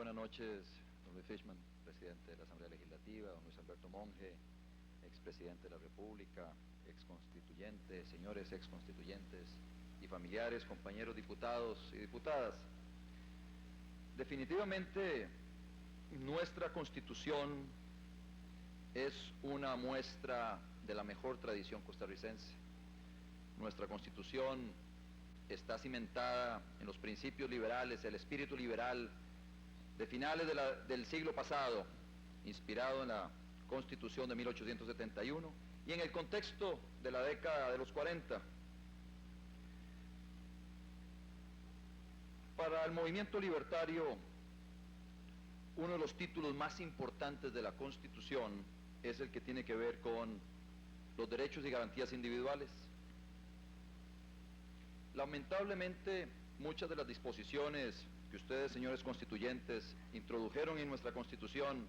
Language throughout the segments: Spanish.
Buenas noches, don Luis Fishman, presidente de la Asamblea Legislativa, don Luis Alberto Monge, expresidente de la República, exconstituyente, señores exconstituyentes y familiares, compañeros diputados y diputadas. Definitivamente, nuestra Constitución es una muestra de la mejor tradición costarricense. Nuestra Constitución está cimentada en los principios liberales, el espíritu liberal de finales del siglo pasado, inspirado en la Constitución de 1871 y en el contexto de la década de los 40. Para el movimiento libertario, uno de los títulos más importantes de la Constitución es el que tiene que ver con los derechos y garantías individuales. Lamentablemente, muchas de las disposiciones que ustedes, señores constituyentes, introdujeron en nuestra Constitución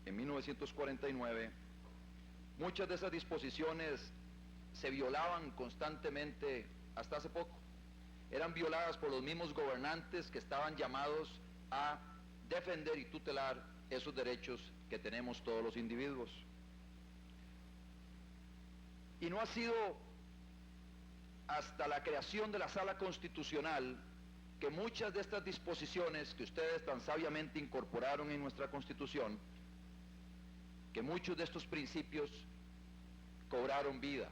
en 1949, muchas de esas disposiciones se violaban constantemente hasta hace poco. Eran violadas por los mismos gobernantes que estaban llamados a defender y tutelar esos derechos que tenemos todos los individuos. Y no ha sido hasta la creación de la Sala Constitucional que muchas de estas disposiciones que ustedes tan sabiamente incorporaron en nuestra Constitución, que muchos de estos principios cobraron vida.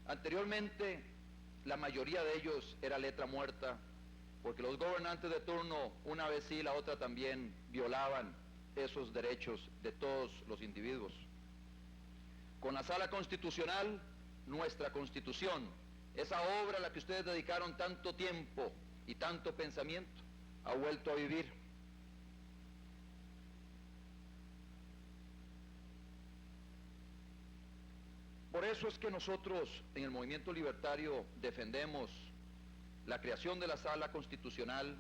Anteriormente, la mayoría de ellos era letra muerta, porque los gobernantes de turno, una vez sí, la otra también, violaban esos derechos de todos los individuos. Con la Sala Constitucional, nuestra Constitución, esa obra a la que ustedes dedicaron tanto tiempo y tanto pensamiento, ha vuelto a vivir. Por eso es que nosotros en el movimiento libertario defendemos la creación de la Sala Constitucional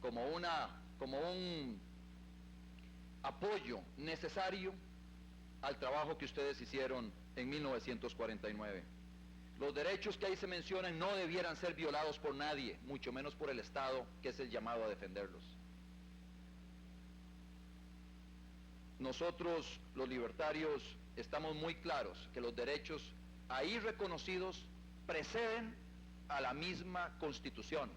como un apoyo necesario al trabajo que ustedes hicieron en 1949. Los derechos que ahí se mencionan no debieran ser violados por nadie, mucho menos por el Estado, que es el llamado a defenderlos. Nosotros, los libertarios, estamos muy claros que los derechos ahí reconocidos preceden a la misma Constitución.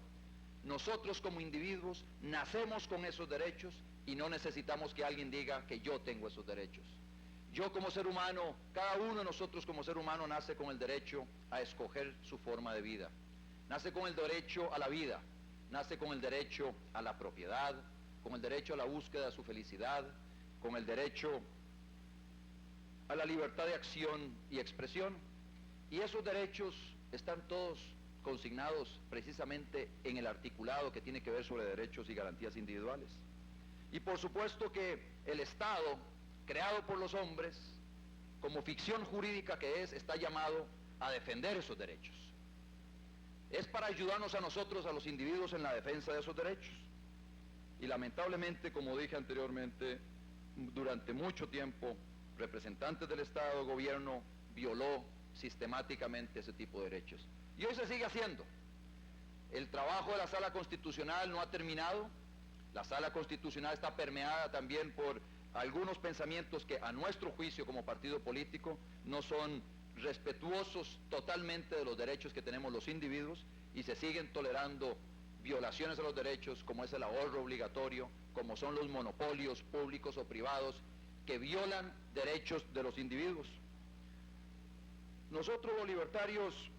Nosotros como individuos nacemos con esos derechos y no necesitamos que alguien diga que yo tengo esos derechos. Yo como ser humano, cada uno de nosotros como ser humano nace con el derecho a escoger su forma de vida. Nace con el derecho a la vida, nace con el derecho a la propiedad, con el derecho a la búsqueda de su felicidad, con el derecho a la libertad de acción y expresión. Y esos derechos están todos consignados precisamente en el articulado que tiene que ver sobre derechos y garantías individuales. Y por supuesto que el Estado, creado por los hombres, como ficción jurídica que es, está llamado a defender esos derechos. Es para ayudarnos a nosotros, a los individuos, en la defensa de esos derechos. Y lamentablemente, como dije anteriormente, durante mucho tiempo, representantes del Estado, gobierno, violó sistemáticamente ese tipo de derechos. Y hoy se sigue haciendo. El trabajo de la Sala Constitucional no ha terminado. La Sala Constitucional está permeada también por algunos pensamientos que a nuestro juicio como partido político no son respetuosos totalmente de los derechos que tenemos los individuos y se siguen tolerando violaciones a los derechos como es el ahorro obligatorio, como son los monopolios públicos o privados que violan derechos de los individuos. Nosotros los libertarios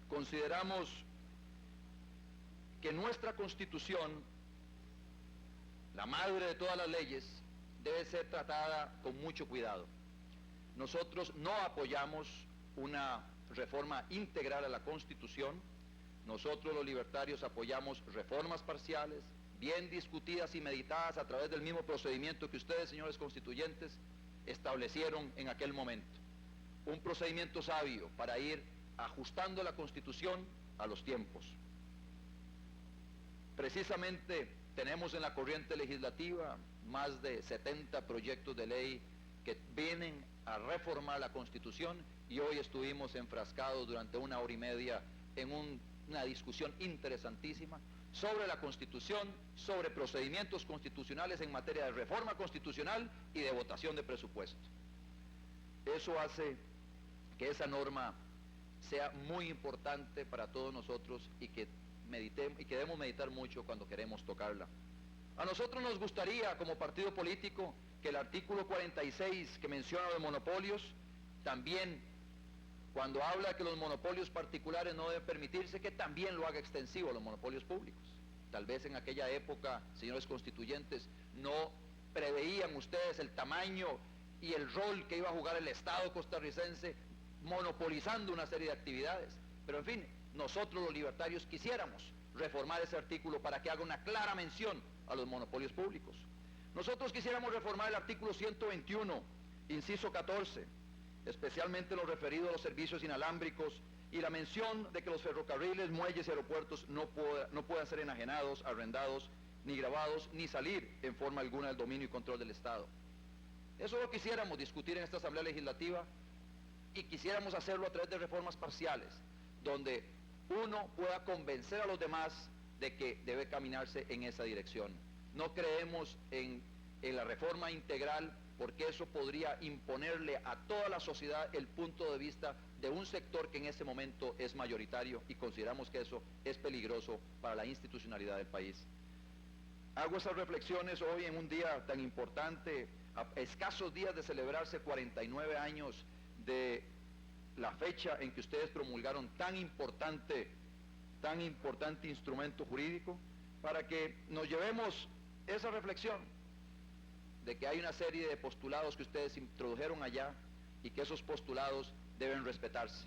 consideramos que nuestra Constitución, la madre de todas las leyes, debe ser tratada con mucho cuidado. Nosotros no apoyamos una reforma integral a la Constitución. Nosotros los libertarios apoyamos reformas parciales, bien discutidas y meditadas a través del mismo procedimiento que ustedes, señores constituyentes, establecieron en aquel momento. Un procedimiento sabio para ir ajustando la Constitución a los tiempos. Precisamente tenemos en la corriente legislativa más de 70 proyectos de ley que vienen a reformar la Constitución y hoy estuvimos enfrascados durante 1 hora y media en un una discusión interesantísima sobre la Constitución, sobre procedimientos constitucionales en materia de reforma constitucional y de votación de presupuesto. Eso hace que esa norma sea muy importante para todos nosotros y que debemos meditar mucho cuando queremos tocarla. A nosotros nos gustaría, como partido político, que el artículo 46 que menciona los monopolios, también cuando habla que los monopolios particulares no deben permitirse, que también lo haga extensivo a los monopolios públicos. Tal vez en aquella época, señores constituyentes, no preveían ustedes el tamaño y el rol que iba a jugar el Estado costarricense monopolizando una serie de actividades. Pero en fin, nosotros los libertarios quisiéramos reformar ese artículo para que haga una clara mención a los monopolios públicos. Nosotros quisiéramos reformar el artículo 121, inciso 14, especialmente lo referido a los servicios inalámbricos y la mención de que los ferrocarriles, muelles y aeropuertos no puedan ser enajenados, arrendados, ni grabados, ni salir en forma alguna del dominio y control del Estado. Eso lo quisiéramos discutir en esta Asamblea Legislativa y quisiéramos hacerlo a través de reformas parciales, donde uno pueda convencer a los demás de que debe caminarse en esa dirección. No creemos en la reforma integral porque eso podría imponerle a toda la sociedad el punto de vista de un sector que en ese momento es mayoritario y consideramos que eso es peligroso para la institucionalidad del país. Hago esas reflexiones hoy en un día tan importante, a escasos días de celebrarse 49 años de la fecha en que ustedes promulgaron tan importante instrumento jurídico, para que nos llevemos esa reflexión de que hay una serie de postulados que ustedes introdujeron allá y que esos postulados deben respetarse.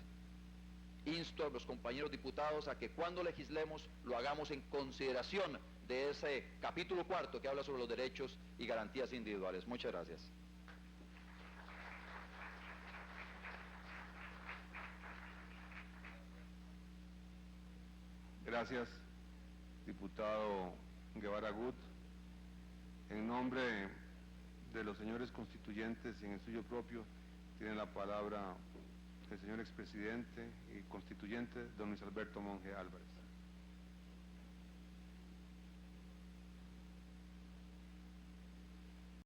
Insto a los compañeros diputados a que cuando legislemos lo hagamos en consideración de ese capítulo 4 que habla sobre los derechos y garantías individuales. Muchas gracias. Gracias, diputado Guevara Gut. En nombre de los señores constituyentes y en el suyo propio, tiene la palabra el señor expresidente y constituyente, don Luis Alberto Monge Álvarez.